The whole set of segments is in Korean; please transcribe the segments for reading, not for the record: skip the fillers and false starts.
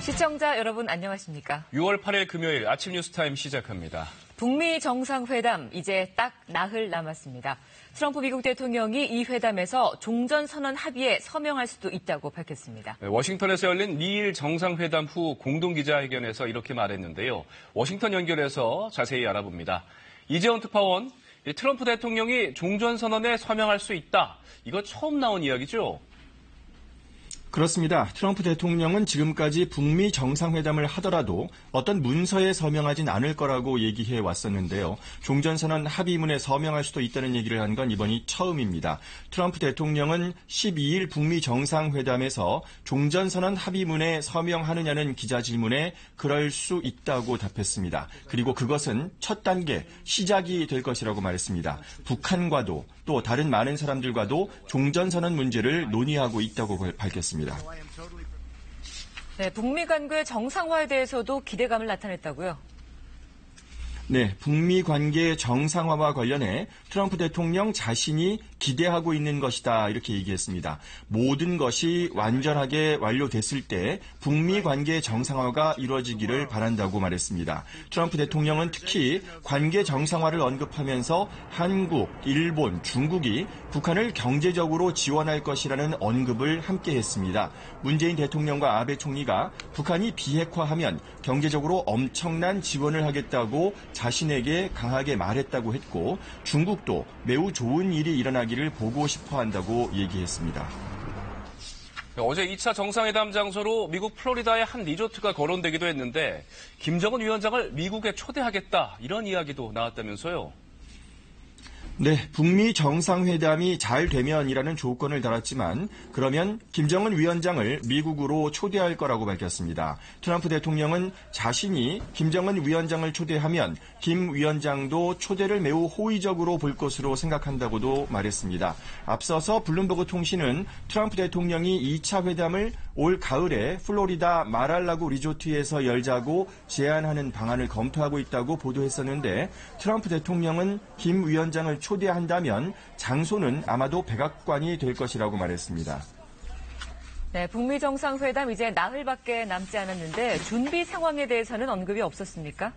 시청자 여러분 안녕하십니까? 6월 8일 금요일 아침 뉴스타임 시작합니다. 북미 정상회담 이제 딱 나흘 남았습니다. 트럼프 미국 대통령이 이 회담에서 종전선언 합의에 서명할 수도 있다고 밝혔습니다. 워싱턴에서 열린 미일 정상회담 후 공동기자회견에서 이렇게 말했는데요. 워싱턴 연결해서 자세히 알아봅니다. 이재원 특파원, 트럼프 대통령이 종전선언에 서명할 수 있다. 이거 처음 나온 이야기죠? 그렇습니다. 트럼프 대통령은 지금까지 북미 정상회담을 하더라도 어떤 문서에 서명하진 않을 거라고 얘기해 왔었는데요. 종전선언 합의문에 서명할 수도 있다는 얘기를 한 건 이번이 처음입니다. 트럼프 대통령은 12일 북미 정상회담에서 종전선언 합의문에 서명하느냐는 기자 질문에 그럴 수 있다고 답했습니다. 그리고 그것은 첫 단계, 시작이 될 것이라고 말했습니다. 북한과도 또 다른 많은 사람들과도 종전선언 문제를 논의하고 있다고 밝혔습니다. 네, 북미 관계 정상화에 대해서도 기대감을 나타냈다고요? 네, 북미 관계 정상화와 관련해 트럼프 대통령 자신이 기대하고 있는 것이다 이렇게 얘기했습니다. 모든 것이 완전하게 완료됐을 때 북미 관계 정상화가 이루어지기를 바란다고 말했습니다. 트럼프 대통령은 특히 관계 정상화를 언급하면서 한국, 일본, 중국이 북한을 경제적으로 지원할 것이라는 언급을 함께 했습니다. 문재인 대통령과 아베 총리가 북한이 비핵화하면 경제적으로 엄청난 지원을 하겠다고 자신에게 강하게 말했다고 했고 중국도 매우 좋은 일이 일어나기를 보고 싶어 한다고 얘기했습니다. 어제 2차 정상회담 장소로 미국 플로리다의 한 리조트가 거론되기도 했는데 김정은 위원장을 미국에 초대하겠다 이런 이야기도 나왔다면서요. 네, 북미 정상회담이 잘 되면이라는 조건을 달았지만 그러면 김정은 위원장을 미국으로 초대할 거라고 밝혔습니다. 트럼프 대통령은 자신이 김정은 위원장을 초대하면 김 위원장도 초대를 매우 호의적으로 볼 것으로 생각한다고도 말했습니다. 앞서서 블룸버그 통신은 트럼프 대통령이 2차 회담을 올 가을에 플로리다 마랄라고 리조트에서 열자고 제안하는 방안을 검토하고 있다고 보도했었는데 트럼프 대통령은 김 위원장을 초대한다면 장소는 아마도 백악관이 될 것이라고 말했습니다. 네, 북미 정상회담 이제 나흘밖에 남지 않았는데 준비 상황에 대해서는 언급이 없었습니까?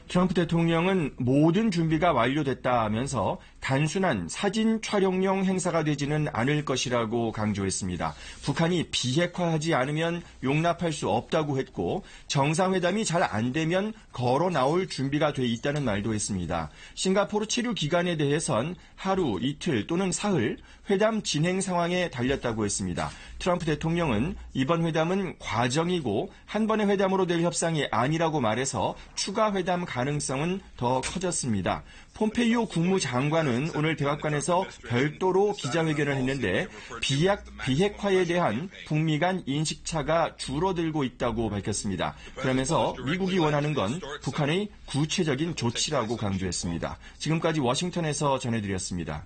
트럼프 대통령은 모든 준비가 완료됐다 하면서 단순한 사진 촬영용 행사가 되지는 않을 것이라고 강조했습니다. 북한이 비핵화하지 않으면 용납할 수 없다고 했고 정상회담이 잘 안 되면 걸어 나올 준비가 돼 있다는 말도 했습니다. 싱가포르 체류 기간에 대해선 하루, 이틀 또는 사흘 회담 진행 상황에 달렸다고 했습니다. 트럼프 대통령은 이번 회담은 과정이고 한 번의 회담으로 될 협상이 아니라고 말해서 추가 회담 가능성은 더 커졌습니다. 폼페이오 국무장관은 오늘 백악관에서 별도로 기자회견을 했는데 비핵화에 대한 북미 간 인식차가 줄어들고 있다고 밝혔습니다. 그러면서 미국이 원하는 건 북한의 구체적인 조치라고 강조했습니다. 지금까지 워싱턴에서 전해드렸습니다.